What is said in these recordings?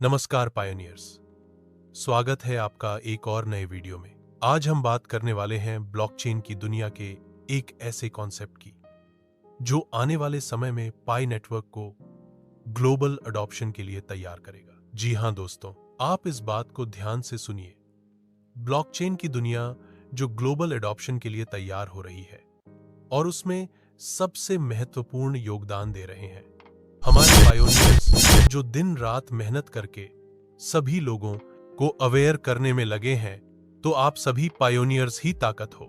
नमस्कार पायोनियर्स, स्वागत है आपका एक और नए वीडियो में। आज हम बात करने वाले हैं ब्लॉकचेन की दुनिया के एक ऐसे कॉन्सेप्ट की जो आने वाले समय में पाई नेटवर्क को ग्लोबल अडॉप्शन के लिए तैयार करेगा। जी हां दोस्तों, आप इस बात को ध्यान से सुनिए। ब्लॉकचेन की दुनिया जो ग्लोबल अडॉप्शन के लिए तैयार हो रही है और उसमें सबसे महत्वपूर्ण योगदान दे रहे हैं हमारे पायोनियर्स जो दिन रात मेहनत करके सभी लोगों को अवेयर करने में लगे हैं। तो आप सभी पायोनियर्स ही ताकत हो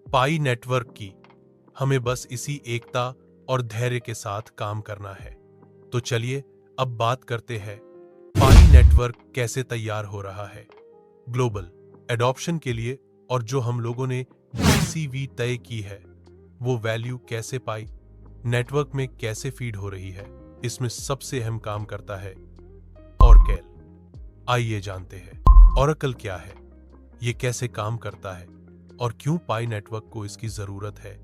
पाई नेटवर्क की। हमें बस इसी एकता और धैर्य के साथ काम करना है। तो चलिए अब बात करते हैं पाई नेटवर्क कैसे तैयार हो रहा है ग्लोबल एडॉप्शन के लिए, और जो हम लोगों ने जीसीवी तय की है वो वैल्यू कैसे पाई नेटवर्क में कैसे फीड हो रही है। इसमें सबसे अहम काम करता है ऑरेकल। आइए जानते हैं ऑरेकल क्या है, ये कैसे काम करता है और क्यों पाई नेटवर्क को इसकी जरूरत है।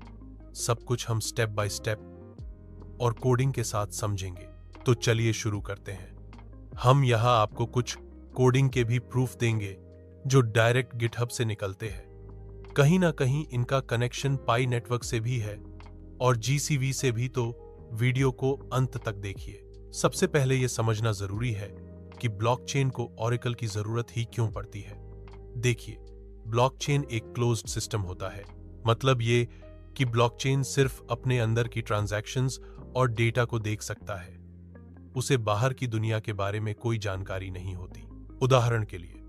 सब कुछ हम स्टेप बाय स्टेप और कोडिंग के साथ समझेंगे। तो चलिए शुरू करते हैं। हम यहां आपको कुछ कोडिंग के भी प्रूफ देंगे जो डायरेक्ट गिटहब से निकलते हैं। कहीं ना कहीं इनका कनेक्शन पाई नेटवर्क से भी है और जीसीवी से भी, तो वीडियो को अंत तक देखिए। सबसे पहले यह समझना जरूरी है कि ब्लॉकचेन को ऑरेकल की जरूरत ही क्यों पड़ती है। देखिए, ब्लॉकचेन एक क्लोज्ड सिस्टम होता है। मतलब ये कि ब्लॉकचेन सिर्फ अपने अंदर की ट्रांजैक्शंस और डेटा को देख सकता है। उसे बाहर की दुनिया के बारे में कोई जानकारी नहीं होती। उदाहरण के लिए,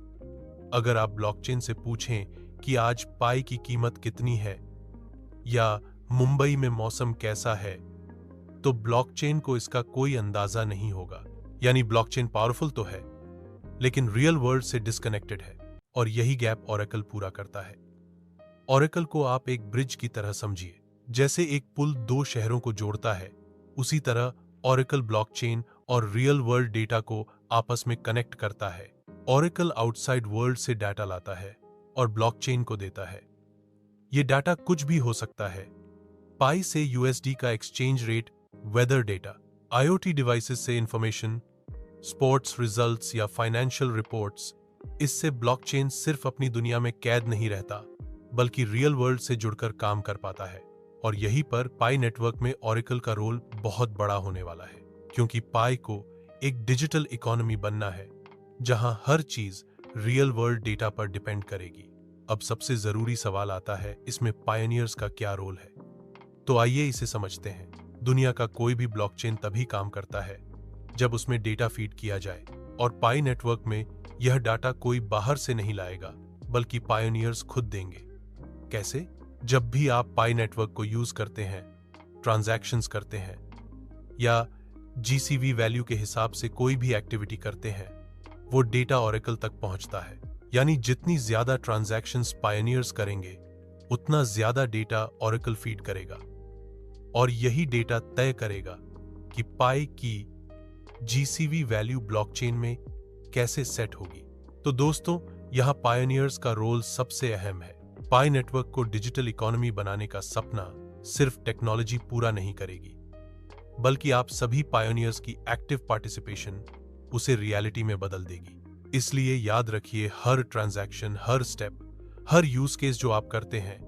अगर आप ब्लॉकचेन से पूछें कि आज पाई की कीमत कितनी है या मुंबई में मौसम कैसा है, तो ब्लॉकचेन को इसका कोई अंदाजा नहीं होगा। यानी ब्लॉकचेन पावरफुल तो है लेकिन रियल वर्ल्ड से डिस्कनेक्टेड है, और यही गैप ऑरेकल पूरा करता है। ऑरेकल को आप एक ब्रिज की तरह समझिए। जैसे एक पुल दो शहरों को जोड़ता है, उसी तरह ऑरेकल ब्लॉकचेन और रियल वर्ल्ड डेटा को आपस में कनेक्ट करता है। ऑरेकल आउटसाइड वर्ल्ड से डाटा लाता है और ब्लॉकचेन को देता है। यह डाटा कुछ भी हो सकता है। पाई से यूएसडी का exchange rate, weather data, IoT devices से इंफॉर्मेशन, स्पोर्ट्स रिजल्ट्स या फाइनेंशियल रिपोर्ट्स। इससे ब्लॉकचेन सिर्फ अपनी दुनिया में कैद नहीं रहता बल्कि रियल वर्ल्ड से जुड़कर काम कर पाता है। और यहीं पर पाई नेटवर्क में ऑरेकल का रोल बहुत बड़ा होने वाला है, क्योंकि पाई को एक डिजिटल इकोनॉमी बनना है जहां हर चीज रियल वर्ल्ड डेटा पर डिपेंड करेगी। अब सबसे जरूरी सवाल आता है, इसमें पायोनियर्स का क्या रोल है। तो आइए इसे समझते हैं। दुनिया का कोई भी ब्लॉकचेन तभी काम करता है जब उसमें डेटा फीड किया जाए, और पाई नेटवर्क में यह डाटा कोई बाहर से नहीं लाएगा बल्कि पायोनियर्स खुद देंगे। कैसे? जब भी आप पाई नेटवर्क को यूज करते हैं, ट्रांजैक्शंस करते हैं या जीसीवी वैल्यू के हिसाब से कोई भी एक्टिविटी करते हैं, वो डेटा ऑरेकल तक पहुंचता है। यानी जितनी ज्यादा ट्रांजैक्शंस पायोनियर्स करेंगे उतना ज्यादा डेटा ऑरेकल फीड करेगा, और यही डेटा तय करेगा कि पाई की जीसीवी वैल्यू ब्लॉकचेन में कैसे सेट होगी। तो दोस्तों, यहां पायोनियर्स का रोल सबसे अहम है। पाई नेटवर्क को डिजिटल इकोनॉमी बनाने का सपना सिर्फ टेक्नोलॉजी पूरा नहीं करेगी, बल्कि आप सभी पायोनियर्स की एक्टिव पार्टिसिपेशन उसे रियलिटी में बदल देगी। इसलिए याद रखिए, हर ट्रांजैक्शन, हर स्टेप, हर यूज केस जो आप करते हैं,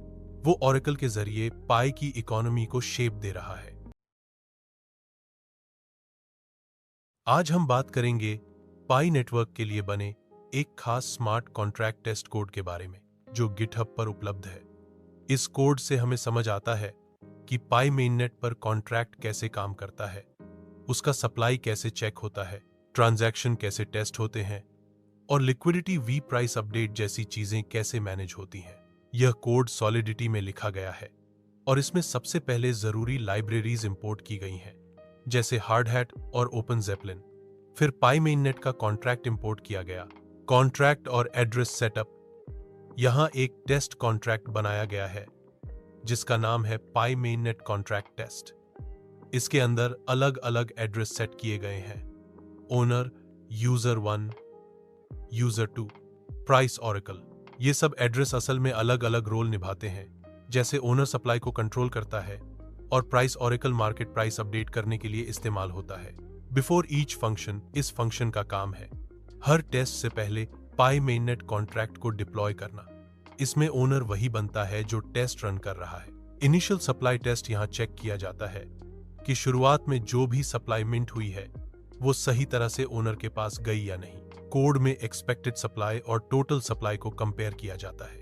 वो ऑरेकल के जरिए पाई की इकोनॉमी को शेप दे रहा है। आज हम बात करेंगे पाई नेटवर्क के लिए बने एक खास स्मार्ट कॉन्ट्रैक्ट टेस्ट कोड के बारे में, जो गिटहब पर उपलब्ध है। इस कोड से हमें समझ आता है कि पाई मेननेट पर कॉन्ट्रैक्ट कैसे काम करता है, उसका सप्लाई कैसे चेक होता है, ट्रांजैक्शन कैसे टेस्ट होते हैं और लिक्विडिटी, वी प्राइस अपडेट जैसी चीजें कैसे मैनेज होती हैं। यह कोड सॉलिडिटी में लिखा गया है और इसमें सबसे पहले जरूरी लाइब्रेरीज इंपोर्ट की गई हैं, जैसे हार्डहैट और ओपन ज़ेपलिन। फिर पाई मेननेट का कॉन्ट्रैक्ट इंपोर्ट किया गया। कॉन्ट्रैक्ट और एड्रेस सेटअप। यहां एक टेस्ट कॉन्ट्रैक्ट बनाया गया है जिसका नाम है पाई मेननेट कॉन्ट्रैक्ट टेस्ट। इसके अंदर अलग अलग एड्रेस सेट किए गए हैं, owner, user 1, user 2, price oracle. ये सब एड्रेस असल में अलग अलग रोल निभाते हैं। जैसे ओनर सप्लाई को कंट्रोल करता है और price oracle market price update करने के लिए इस्तेमाल होता है। बिफोर ईच फंक्शन, इस फंक्शन का काम है हर टेस्ट से पहले पाई मेननेट कॉन्ट्रैक्ट को डिप्लॉय करना। इसमें ओनर वही बनता है जो टेस्ट रन कर रहा है। इनिशियल सप्लाई टेस्ट यहां चेक किया जाता है कि शुरुआत में जो भी सप्लाई मिंट हुई है वो सही तरह से ओनर के पास गई या नहीं। कोड में एक्सपेक्टेड सप्लाई और टोटल सप्लाई को कंपेयर किया जाता है।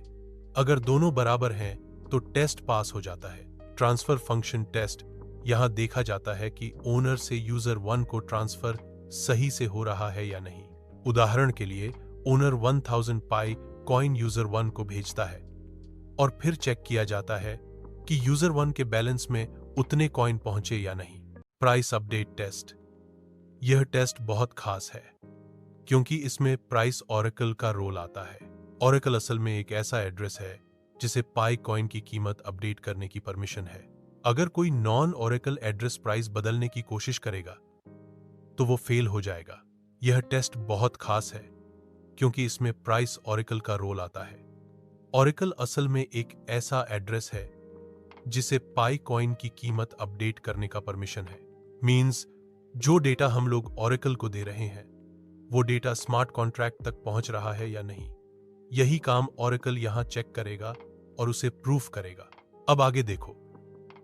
अगर दोनों बराबर हैं तो टेस्ट पास हो जाता है। ट्रांसफर फंक्शन टेस्ट यहां देखा जाता है कि ओनर से यूजर 1 को ट्रांसफर सही से हो रहा है या नहीं। उदाहरण के लिए ओनर 1000 पाई कॉइन यूजर 1 को भेजता है और फिर चेक किया जाता है कि यूजर 1 के बैलेंस में उतने कॉइन पहुंचे या नहीं। प्राइस अपडेट टेस्ट, यह टेस्ट बहुत खास है क्योंकि इसमें प्राइस ऑरेकल का रोल आता है। ऑरेकल असल में एक ऐसा एड्रेस है जिसे पाई कॉइन की कीमत अपडेट करने की परमिशन है। अगर कोई नॉन ऑरेकल एड्रेस प्राइस बदलने की कोशिश करेगा तो वो फेल हो जाएगा। यह टेस्ट बहुत खास है क्योंकि इसमें प्राइस ऑरेकल का रोल आता है। ऑरेकल असल में एक ऐसा एड्रेस है जिसे पाई कॉइन की कीमत अपडेट करने का परमिशन है। मींस जो डेटा हम लोग ऑरेकल को दे रहे हैं वो डेटा स्मार्ट कॉन्ट्रैक्ट तक पहुंच रहा है या नहीं। यही काम ऑरेकल यहां चेक करेगा और उसे प्रूफ करेगा। अब आगे देखो,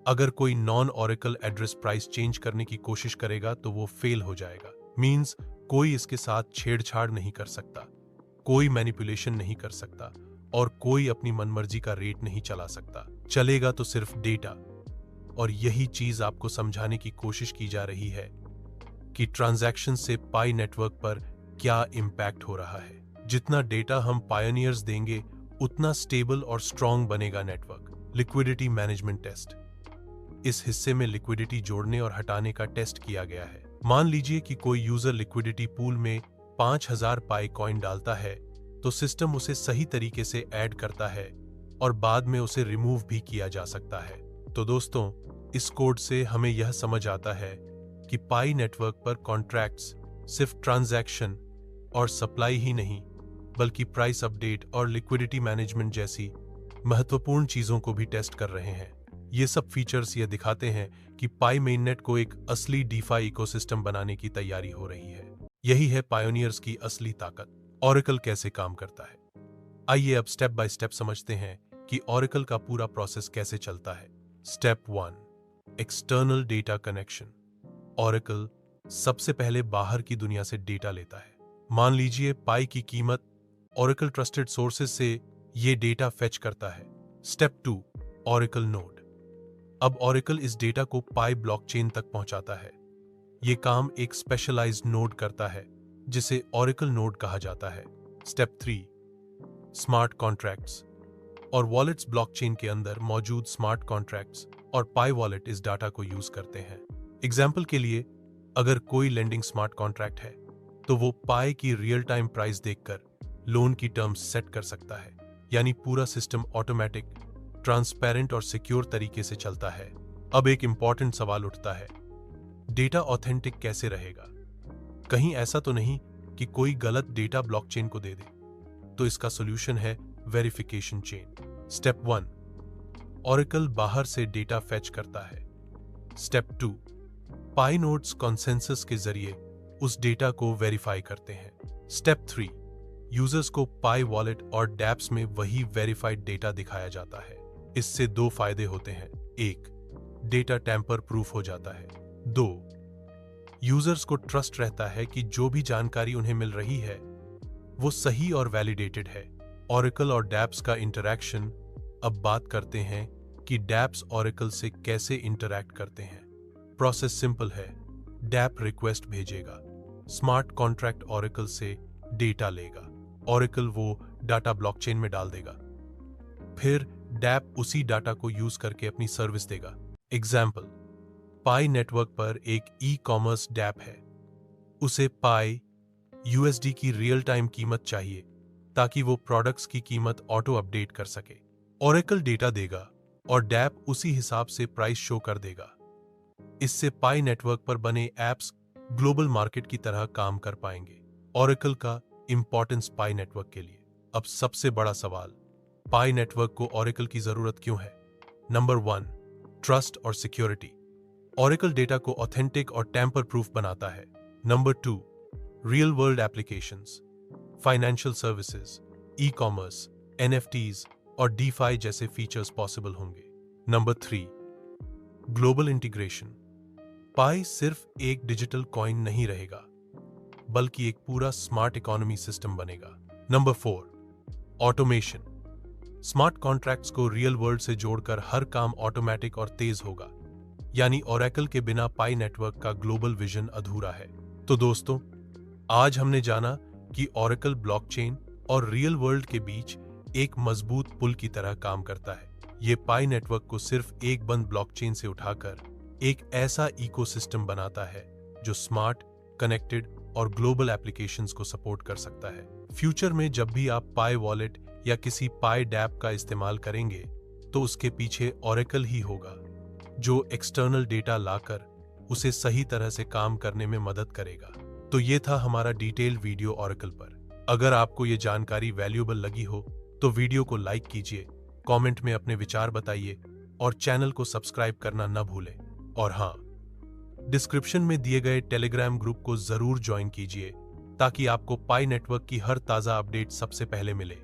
अगर कोई non oracle address price change करने की कोशिश करेगा तो वो फेल हो जाएगा। मींस कोई इसके साथ छेड़छाड़ नहीं कर सकता, कोई मैनिपुलेशन नहीं कर सकता और कोई अपनी मनमर्जी का रेट नहीं चला सकता। चलेगा तो सिर्फ डेटा। और यही चीज आपको समझाने की कोशिश की जा रही है कि ट्रांजैक्शन से पाई नेटवर्क पर क्या इंपैक्ट हो रहा है। जितना डेटा हम पायोनियर्स देंगे उतना स्टेबल और स्ट्रांग बनेगा नेटवर्क। लिक्विडिटी मैनेजमेंट टेस्ट, इस हिस्से में लिक्विडिटी जोड़ने और हटाने का टेस्ट किया गया है। मान लीजिए कि कोई यूजर लिक्विडिटी पूल में 5000 पाई कॉइन डालता है तो सिस्टम उसे सही तरीके से ऐड करता है और बाद में उसे रिमूव भी किया जा सकता है। तो दोस्तों, इस कोड से हमें यह समझ आता है कि पाई नेटवर्क पर कॉन्ट्रैक्ट्स सिर्फ ट्रांजैक्शन और सप्लाई ही नहीं बल्कि प्राइस अपडेट और लिक्विडिटी मैनेजमेंट जैसी महत्वपूर्ण चीजों को भी टेस्ट कर रहे हैं। ये सब फीचर्स ये दिखाते हैं कि पाई मेननेट को एक असली डीफाई इकोसिस्टम बनाने की तैयारी हो रही है। यही है पायोनियर्स की असली ताकत। ऑरेकल कैसे काम करता है, आइए अब स्टेप बाय स्टेप समझते हैं कि ऑरेकल का पूरा प्रोसेस कैसे चलता है। Step 1, external data connection. Oracle सबसे पहले बाहर की दुनिया से डेटा लेता है। मान लीजिए पाई की कीमत। ऑरेकल ट्रस्टेड सोर्सेज से ये डेटा फेच करता है। Step 2, oracle node. अब ऑरेकल इस डेटा को पाई ब्लॉकचेन तक पहुंचाता है। ये काम एक स्पेशलाइज्ड नोड करता है जिसे ऑरेकल नोड कहा जाता है। स्टेप 3, स्मार्ट कॉन्ट्रैक्ट्स और वॉलेट्स। ब्लॉकचेन के अंदर मौजूद स्मार्ट कॉन्ट्रैक्ट्स और पाई वॉलेट इस डाटा को यूज करते हैं। एग्जाम्पल के लिए, अगर कोई लेंडिंग स्मार्ट कॉन्ट्रैक्ट है तो वो पाई की रियल टाइम प्राइस देखकर लोन की टर्म्स सेट कर सकता है। यानी पूरा सिस्टम ऑटोमेटिक, ट्रांसपेरेंट और सिक्योर तरीके से चलता है। अब एक इंपॉर्टेंट सवाल उठता है, डेटा ऑथेंटिक कैसे रहेगा? कहीं ऐसा तो नहीं कि कोई गलत डेटा ब्लॉकचेन को दे दे? तो इसका सॉल्यूशन है वेरिफिकेशन चेन। स्टेप 1, ऑरेकल बाहर से डेटा फेच करता है। स्टेप 2, पाई नोड्स कॉन्सेंसस के जरिए उस डेटा को वेरीफाई करते हैं। स्टेप 3, यूजर्स को पाई वॉलेट और डैप्स में वही वेरीफाइड डेटा दिखाया जाता है। इससे 2 फायदे होते हैं। 1, डेटा टैंपर प्रूफ हो जाता है। 2, यूजर्स को ट्रस्ट रहता है कि जो भी जानकारी उन्हें मिल रही है वो सही और वैलिडेटेड है। ऑरेकल और डैप्स का इंटरैक्शन। अब बात करते हैं कि डैप्स ऑरेकल से कैसे इंटरैक्ट करते हैं। प्रोसेस सिंपल है। डैप रिक्वेस्ट भेजेगा, स्मार्ट कॉन्ट्रैक्ट ऑरेकल से डेटा लेगा, ऑरेकल वो डाटा ब्लॉकचेन में डाल देगा, फिर डैप उसी डाटा को यूज करके अपनी सर्विस देगा। एग्जाम्पल, पाई नेटवर्क पर एक ई-कॉमर्स डैप है। उसे पाई यूएसडी की रियल टाइम कीमत चाहिए ताकि वो प्रोडक्ट्स की कीमत ऑटो अपडेट कर सके। ऑरेकल डेटा देगा और डैप उसी हिसाब से प्राइस शो कर देगा। इससे पाई नेटवर्क पर बने एप्स ग्लोबल मार्केट की तरह काम कर पाएंगे। ऑरेकल का इंपॉर्टेंस पाई नेटवर्क के लिए। अब सबसे बड़ा सवाल, पाई नेटवर्क को ऑरेकल की जरूरत क्यों है? नंबर 1, ट्रस्ट और सिक्योरिटी। ऑरेकल डेटा को ऑथेंटिक और टैंपर प्रूफ बनाता है। Number 2, real world applications. Financial services, e commerce, NFTs और DeFi जैसे फीचर्स पॉसिबल होंगे। Number 3, global integration. पाई सिर्फ एक डिजिटल कॉइन नहीं रहेगा, बल्कि एक पूरा स्मार्ट इकोनॉमी सिस्टम बनेगा। Number 4, automation. स्मार्ट कॉन्ट्रैक्ट्स को रियल वर्ल्ड से जोड़कर हर काम ऑटोमेटिक और तेज होगा, यानी ओरेकल के बिना पाई नेटवर्क का ग्लोबल विजन अधूरा है। तो दोस्तों, आज हमने जाना कि ओरेकल ब्लॉकचेन और रियल वर्ल्ड के बीच एक मजबूत पुल की तरह काम करता है। ये पाई नेटवर्क को सिर्फ एक बंद ब्लॉकचेन से उठाकर एक ऐसा इकोसिस्टम बनाता है जो स्मार्ट, कनेक्टेड और ग्लोबल एप्लीकेशंस को सपोर्ट कर सकता है। फ्यूचर में जब भी आप पाई वॉलेट या किसी पाई डैप का इस्तेमाल करेंगे, तो उसके पीछे ओरेकल ही होगा, जो एक्सटर्नल डेटा लाकर उसे सही तरह से काम करने में मदद करेगा। तो ये था हमारा डिटेल वीडियो ओरेकल पर। अगर आपको ये जानकारी वैल्यूएबल लगी हो तो वीडियो को लाइक कीजिए, कमेंट में अपने विचार बताइए और चैनल को सब्सक्राइब करना न भूलें। और हाँ, डिस्क्रिप्शन में दिए गए टेलीग्राम ग्रुप को जरूर ज्वाइन कीजिए ताकि आपको पाई नेटवर्क की हर ताजा अपडेट सबसे पहले मिले।